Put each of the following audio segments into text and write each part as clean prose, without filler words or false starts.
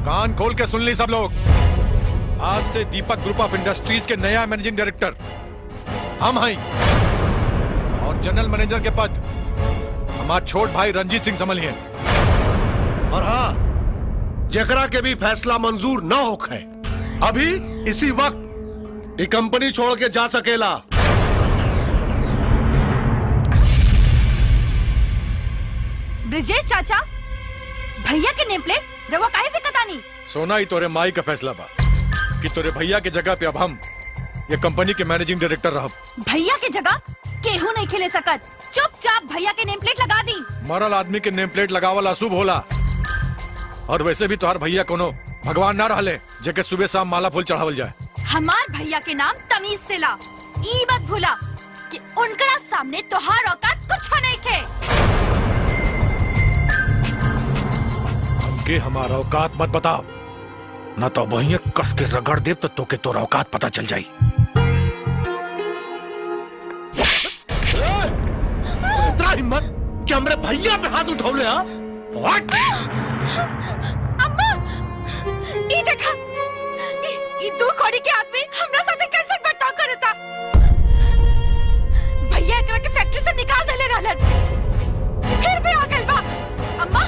कान खोल के सुन ली सब लोग। आज से दीपक ग्रुप ऑफ इंडस्ट्रीज के नया मैनेजिंग डायरेक्टर हम हैं और जनरल मैनेजर के पद हमारा छोट भाई रंजीत सिंह संभलिए। और हाँ, जेकरा के भी फैसला मंजूर न होखे अभी इसी वक्त ये कंपनी छोड़ के जा सकेला। ब्रिजेश चाचा, भैया के नेम प्लेट रवा काहे फेंकता नहीं? सोना ही तोरे माई का फैसला बा कि तोरे भैया के जगह पे अब हम ये कंपनी के मैनेजिंग डायरेक्टर रहब। भैया के जगह केहू नहीं खेले सकत। चुपचाप भैया के नेम प्लेट लगा दी। मरल आदमी के नेम प्लेट लगावल अशुभ होला और वैसे भी तोहार भैया कोनो भगवान ना रहले जेके सुबह शाम माला फूल चढ़ावल जाए। हमार भैया के नाम तमीज से ला। ई मत भूला कि उनकरा सामने तोहार औकात कुछ नहीं खे। हमके हमारा औकात मत बताओ, ना तो वही कस के रगड़ देव तो तोके तोरा औकात पता चल जाई। इतना हिम्मत कि हमरे भैया पे हाथ उठौले? हाँ, अम्मा, ई देखा, ई दो कौड़ी के आदमी हमरा साथे कैसे बर्ताव करता। भैया एकरा के फैक्ट्री से निकाल देले रहलन, फिर भी आ गइल बा। अम्मा,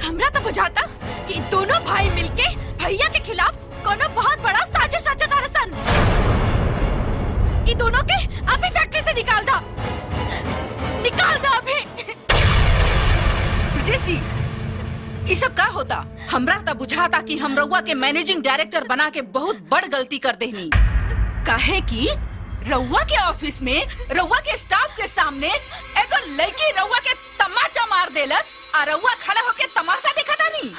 हमरा तो बुझाता कि दोनों भाई मिलके भैया के खिलाफ कोनो बहुत बड़ा साजिश रचत हरसन। ई दोनों के अभी फैक्ट्री से निकाल दो, निकाल दो अभी। ब्रिजेश जी, ये सब का होता? हमरा तो बुझाता कि हम रउआ के मैनेजिंग डायरेक्टर बना के बहुत बड़ गलती कर देनी। काहे कि रउआ के ऑफिस में रउआ के स्टाफ के सामने एगो लड़की रउआ के तमाचा मार देलस और रउआ खड़ा होके तमाशा देखता नहीं।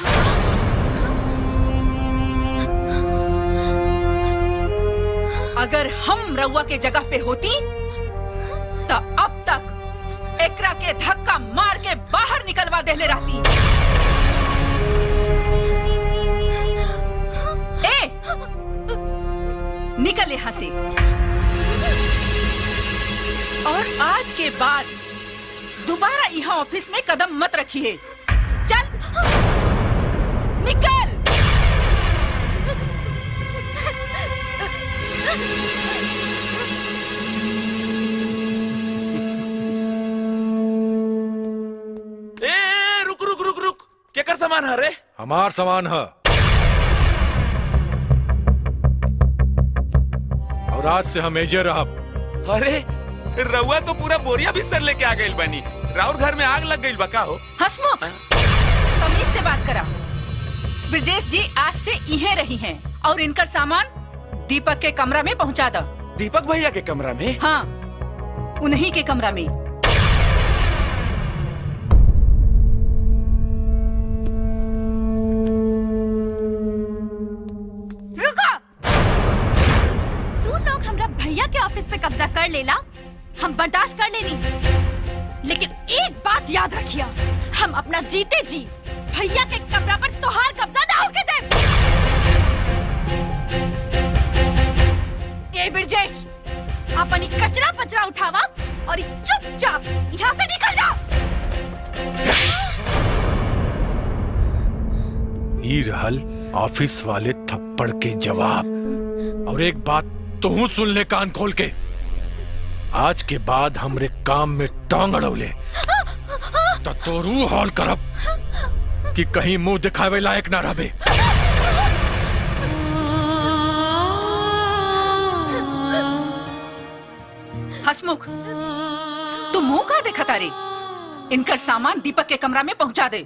अगर हम रउआ के जगह पे होती तो अब तक एकरा के धक्का मार के बाहर निकलवा देले रहती। ए, निकल यहाँ से। और आज के बाद दोबारा यहाँ ऑफिस में कदम मत रखिए। चल, निकल। रुक रुक रुक रुक, क्या कर सामान है रे? हमार सामान है और आज से हम एजे रहब। अरे रउआ तो पूरा बोरिया बिस्तर लेके आ गइल बनी। राउर घर में आग लग गइल बा का हो? हंसमुख, तमीज से बात करा। ब्रिजेश जी आज से इहे रही हैं और इनका सामान दीपक के कमरा में पहुंचा दो। दीपक भैया के कमरा में? हाँ, उन्हीं के कमरा में। रुको, तू लोग हमरा भैया के ऑफिस पे कब्जा कर लेला, हम बर्दाश्त कर लेनी, लेकिन एक बात याद रखिया, हम अपना जीते जी भैया के कमरा पर तोहार कब्जा ना होके दे। ए ब्रिजेश, अपनी कचरा पचरा उठावा और चुपचाप यहाँ से निकल जा। ई रहल ऑफिस वाले थप्पड़ के जवाब। और एक बात तू सुन ले कान खोल के, आज के बाद हमरे काम में टांग अड़ौले तो तोरू हॉल करब कि कहीं मुंह दिखावे लायक ना रहे। हंसमुख, तू मुंह का देखता रे? इनका सामान दीपक के कमरा में पहुंचा दे।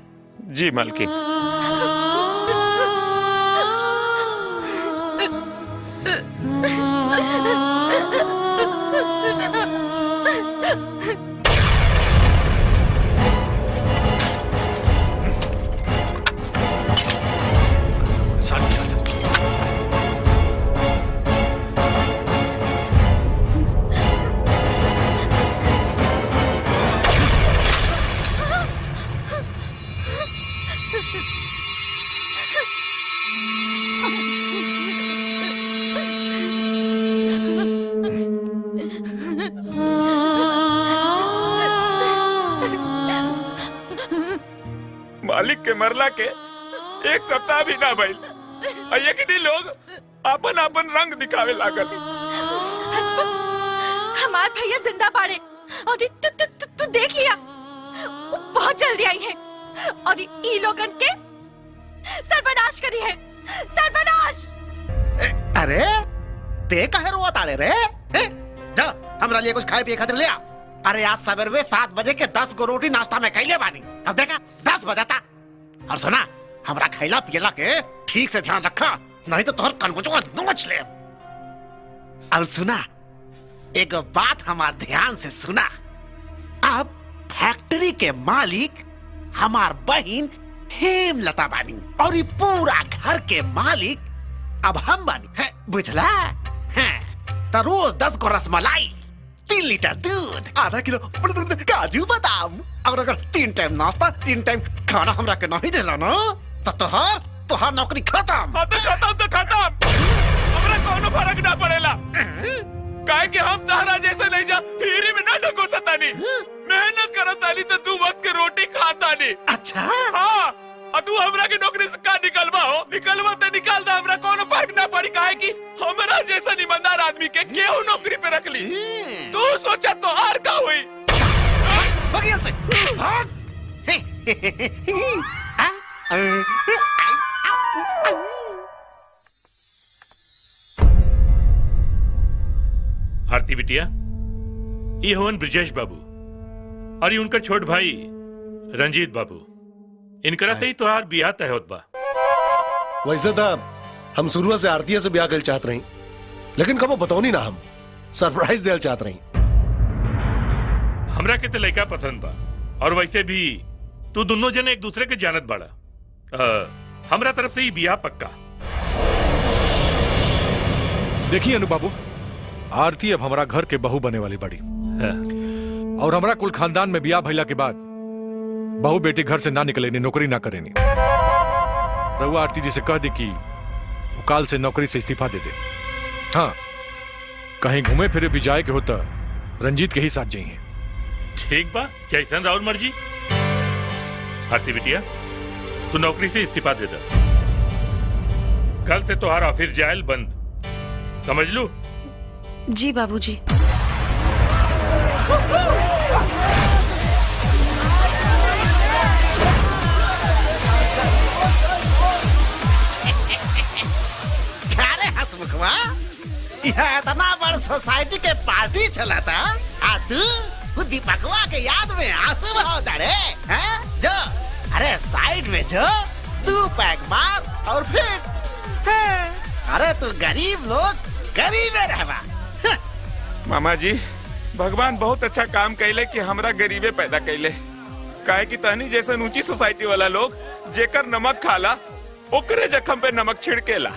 जी मालकिन। मालिक के मरला के एक सप्ताह भी ना भइल ये कि लोग अपन अपन रंग दिखावे लागल। हस्बैंड, हमार भैया जिंदा बाड़े और तू देख लिया, वो बहुत जल्दी आई है और ई लोगन के सर्वनाश करी है, सर्वनाश। अरे ते काहे रोवत आड़े रे? जा हमरा लिए कुछ खाए पिए खातिर ले आ। अरे आज सवेर में 7 बजे के 10 गो रोटी नाश्ता में खैले बानी, अब देखा 10 बजाता। और सुना, हमरा खैला पियला के ठीक से ध्यान रखा, नहीं तो तोहर कनकुचो नोच ले। और सुना, एक बात हमार ध्यान से सुना, अब फैक्ट्री के मालिक हमार बहन हेमलता बानी और ये पूरा घर के मालिक अब हम बानी है, बुझला? तो रोज 10 को रसमलाई, 3 लीटर दूध, आधा किलो काजू बादाम, और अगर 3 टाइम नाश्ता 3 टाइम खाना हमरा के नहीं देला ना, तो तोहार नौकरी खत्म। हाँ तो खत्म। हमरा कोनो फर्क ना पड़ेला, काहे कि हम तहरा जैसे नहीं जा फिर में ना ढको सतानी, मेहनत करतानी तो 2 वक्त के रोटी खातानी। अच्छा हाँ, और तू हमरा के नौकरी से का निकलवा तो निकाल दा, हमरा कोनो फर्क ना पड़ी, काहे कि हमरा जैसा ईमानदार आदमी के केहू नौकरी पे रख ली। तू सोचा तो और का हुई? बगिया से भाग। आरती बिटिया, ये हवन ब्रिजेश बाबू और ये उनका छोट भाई रंजीत बाबू। इनकरा से ही तोहार बियाह तय होत बा। वैसे था हम शुरू से आरती से ब्याह कर चाहत रही, लेकिन कबो बताओनी ना, हम सरप्राइज देल चाहत रही। हमरा के तो लड़का पसंद बा और वैसे भी तू दोनों जने एक दूसरे के जानत बाड़ा। हमरा तरफ से ही बियाह पक्का। देखिए अनु बाबू, आरती अब हमारा घर के बहू बने वाली बड़ी और हमारा कुल खानदान में बियाह भइला के बाद बहू बेटी घर से ना निकले, नौकरी ना करेनी। रहुआ आरती जी से कह दे कि वो काल से नौकरी से इस्तीफा दे दे। हाँ, कहीं घूमे फिरे भी जाए के होता रंजीत के ही साथ जाइए। ठीक बा, जैसन राउर मर्जी। आरती बिटिया, तू नौकरी से इस्तीफा दे दे। कल से तोहार ऑफिस जायल बंद, समझ लू? जी बाबूजी। हसमुखवा, यह इतना बड़ सोसाइटी के पार्टी चला था, आ तू दीपकवा के याद में आंसू बहाता रे? जो अरे साइड में जो 2 पैक मार और फिर अरे तू गरीब लोग गरीब रहवा। मामा जी, भगवान बहुत अच्छा काम कैले कि हमरा गरीबे पैदा कैले, काहे कि तहनी जैसे ऊंची सोसाइटी वाला लोग जेकर नमक खाला ओकरे जख्म पे नमक छिड़केला,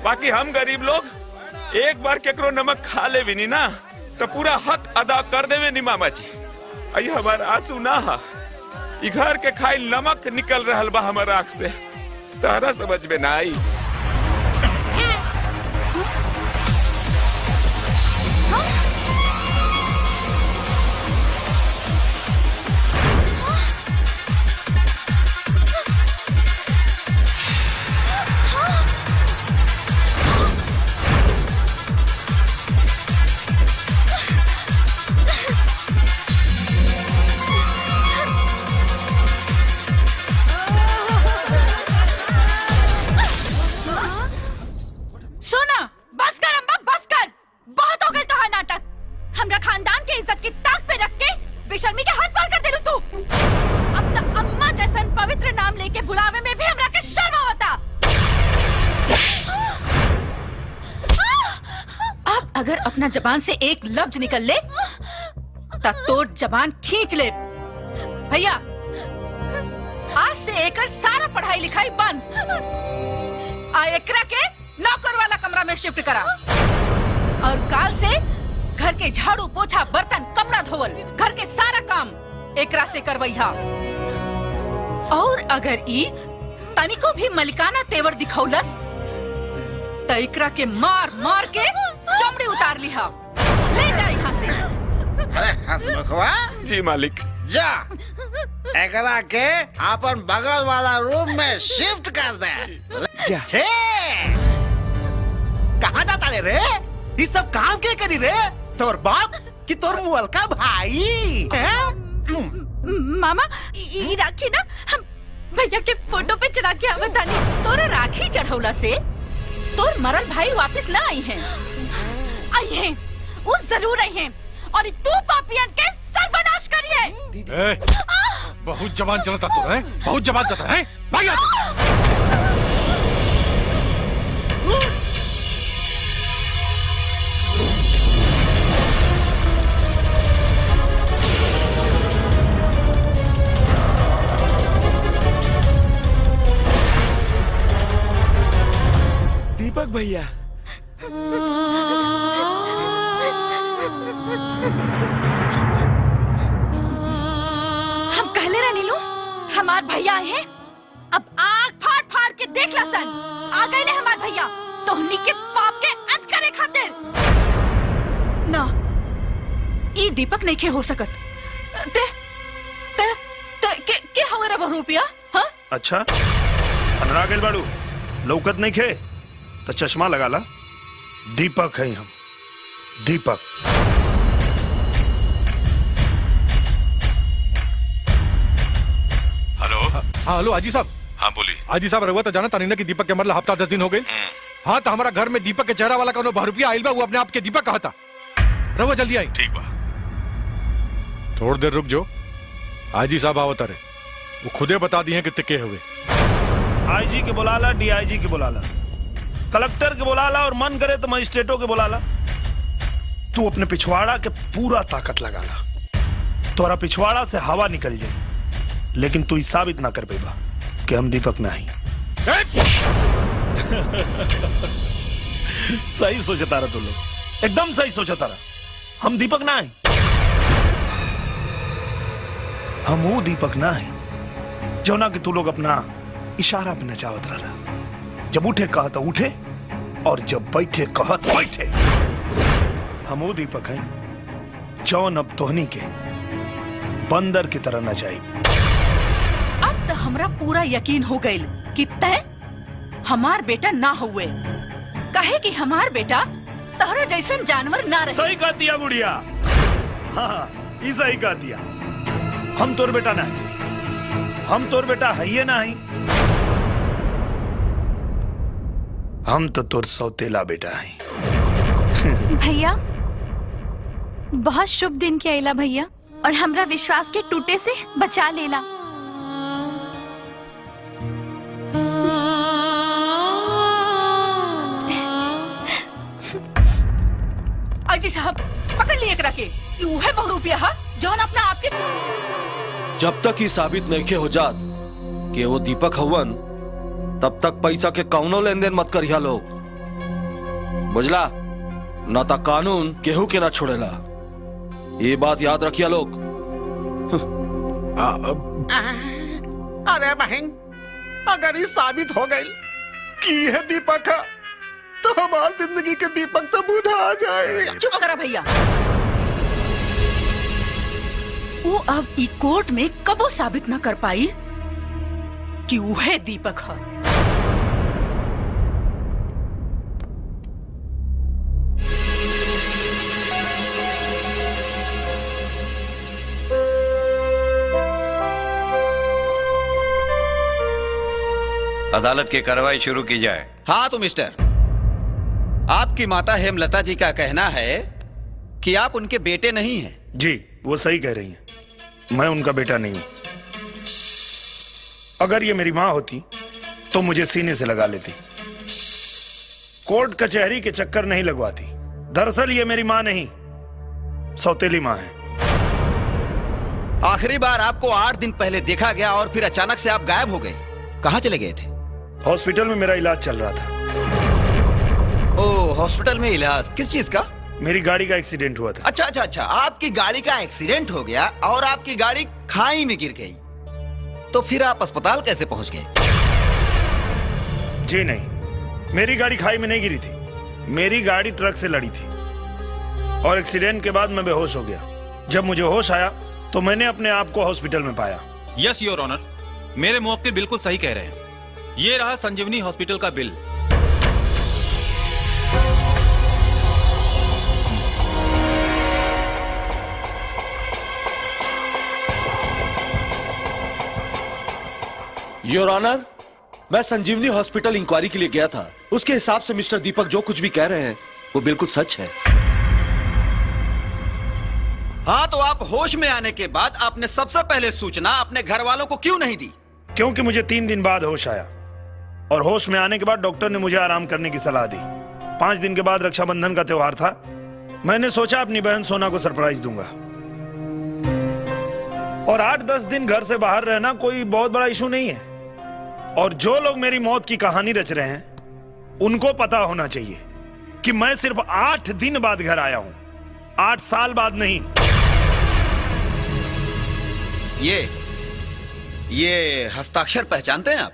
बाकी हम गरीब लोग एक बार केकरो नमक खा ले भी नहीं ना तो पूरा हक अदा कर देवे नी मामा जी। आई हमार आंसू ना हा, ई घर के खाई नमक निकल रहल बा हमर आँख से, तारा समझ में ना आई। अगर अपना जबान से एक लफ्ज निकल ले तो तोड़ जबान खींच ले। भैया, आज से एकर सारा पढ़ाई लिखाई बंद, आ एकरा के नौकर वाला कमरा में शिफ्ट करा और काल से घर के झाड़ू पोछा बर्तन कपड़ा धोवल घर के सारा काम एकरा से करवैहा। और अगर ई तनिको भी मलिकाना तेवर दिखौलस तो एकरा के मार मार के चमड़ी उतार लिहा। ले जा यहाँ से। अरे हसमुखवा जी मालिक। जा एकरा के अपन बगल वाला रूम में शिफ्ट कर दे। जा। हे कहाँ जाता रे? ये सब काम के करी रे? तोर बाप कि तोर मुअल का भाई हैं? मामा ई राखी ना हम भैया के फोटो पे चढ़ा के आवत तानी। तोरे राखी चढ़ौला से तोर मरल भाई वापस ना आई हैं। आई हैं, वो जरूर आई हैं और तू पापियन के सर्वनाश करिए। ए, बहुत जबान चलता तो है, बहुत जबान चलता है। भाग यहाँ से। दीपक भैया, हम कहले रहनी लो हमार भैया आए हैं। अब आग फाड़ फाड़ के देख ला सन, आ गए ले हमार भैया तोहनी के पाप के अंत करे खातिर। ना ई दीपक नहीं के हो सकत। ते ते ते के हमारा बहुरूपिया? हाँ अच्छा अनरा गेल बाड़ू लौकत नहीं खे तो चश्मा लगा ला। दीपक है हम, दीपक। हेलो। हाँ हेलो आजी साहब। हाँ बोली। आजी साहब रहुआ तो जाना तानी ना कि दीपक के मरला हफ्ता 10 दिन हो गए। हाँ तो हमारा घर में दीपक के चेहरा वाला कौनो बहुरूपिया आइल बा, वो अपने आप के दीपक कहा था। रहुआ जल्दी आई। ठीक बा। थोड़ी देर रुक जो, आजी साहब आवत रहे, वो खुदे बता दिए कि तिके हुए। आईजी के बुलाला, डीआईजी के बुलाला, कलेक्टर के बुलाला और मन करे तो मजिस्ट्रेटों के बुलाला। तू अपने पिछवाड़ा के पूरा ताकत लगा ला। तोरा पिछवाड़ा से हवा निकल जाए, लेकिन तू साबित ना कर पेबा कि हम दीपक नहीं। सही सोचता रहा तू लोग, एकदम सही सोचता रहा। हम दीपक ना है, हम वो दीपक ना है जो ना कि तू लोग अपना इशारा पे नचावत रहा। जब उठे कहा तो उठे और जब बैठे कहा तो बैठे। हम वो दीपक हैं जौन अब तोहनी के बंदर की तरह नचाई। अब तो हमरा पूरा यकीन हो गई कि तय हमार बेटा ना हुए। कहे कि हमार बेटा तोहरा जैसन जानवर ना रहे। सही कह दिया बुढ़िया। हाँ ये सही कह दिया। हम तोर बेटा ना है, हम तोर बेटा है ये ना है। हम तो तोर सौतेला बेटा है। भैया बहुत शुभ दिन के आइला भैया, और हमरा विश्वास के टूटे से बचा लेला। अजी साहब पकड़ लिए एकरा के। उहे बहुरूपिया हा जौन अपना आपके। जब तक ही साबित नहीं हो जात कि वो दीपक हवन, तब तक पैसा के कौनो लेन देन मत करिया लोग, बुझला? ना ता कानून केहू के ना छोड़ेला, ये बात याद रखिया लोग। अरे बहन, अगर ये साबित हो गई कि यह दीपक है, तो हमारी जिंदगी के दीपक तो बुझा जाए। चुप करा भैया। वो अब ई कोर्ट में कबो साबित न कर पाई कि वह दीपक है। अदालत की कार्रवाई शुरू की जाए। हाँ तो मिस्टर, आपकी माता हेमलता जी का कहना है कि आप उनके बेटे नहीं हैं। जी वो सही कह रही हैं, मैं उनका बेटा नहीं हूं। अगर ये मेरी माँ होती तो मुझे सीने से लगा लेती, कोर्ट कचहरी के चक्कर नहीं लगवाती। दरअसल ये मेरी माँ नहीं, सौतेली माँ है। आखिरी बार आपको 8 दिन पहले देखा गया और फिर अचानक से आप गायब हो गए। कहाँ चले गए थे? हॉस्पिटल में मेरा इलाज चल रहा था। ओह, हॉस्पिटल में इलाज? किस चीज का? मेरी गाड़ी का एक्सीडेंट हुआ था। अच्छा अच्छा अच्छा, आपकी गाड़ी का एक्सीडेंट हो गया और आपकी गाड़ी खाई में गिर गई, तो फिर आप अस्पताल कैसे पहुंच गए? जी नहीं, मेरी गाड़ी खाई में नहीं गिरी थी, मेरी गाड़ी ट्रक से लड़ी थी और एक्सीडेंट के बाद मैं बेहोश हो गया। जब मुझे होश आया तो मैंने अपने आप को हॉस्पिटल में पाया। यस योर ऑनर, मेरे मुवक्किल बिल्कुल सही कह रहे हैं। ये रहा संजीवनी हॉस्पिटल का बिल। योर ऑनर, मैं संजीवनी हॉस्पिटल इंक्वायरी के लिए गया था। उसके हिसाब से मिस्टर दीपक जो कुछ भी कह रहे हैं वो बिल्कुल सच है। हाँ, तो आप होश में आने के बाद आपने सबसे पहले सूचना अपने घर वालों को क्यों नहीं दी? क्योंकि मुझे 3 दिन बाद होश आया, और होश में आने के बाद डॉक्टर ने मुझे आराम करने की सलाह दी। 5 दिन के बाद रक्षाबंधन का त्योहार था। मैंने सोचा अपनी बहन सोना को सरप्राइज दूंगा, और 8-10 दिन घर से बाहर रहना कोई बहुत बड़ा इशू नहीं है। और जो लोग मेरी मौत की कहानी रच रहे हैं उनको पता होना चाहिए कि मैं सिर्फ 8 दिन बाद घर आया हूं, 8 साल बाद नहीं। ये हस्ताक्षर पहचानते हैं आप?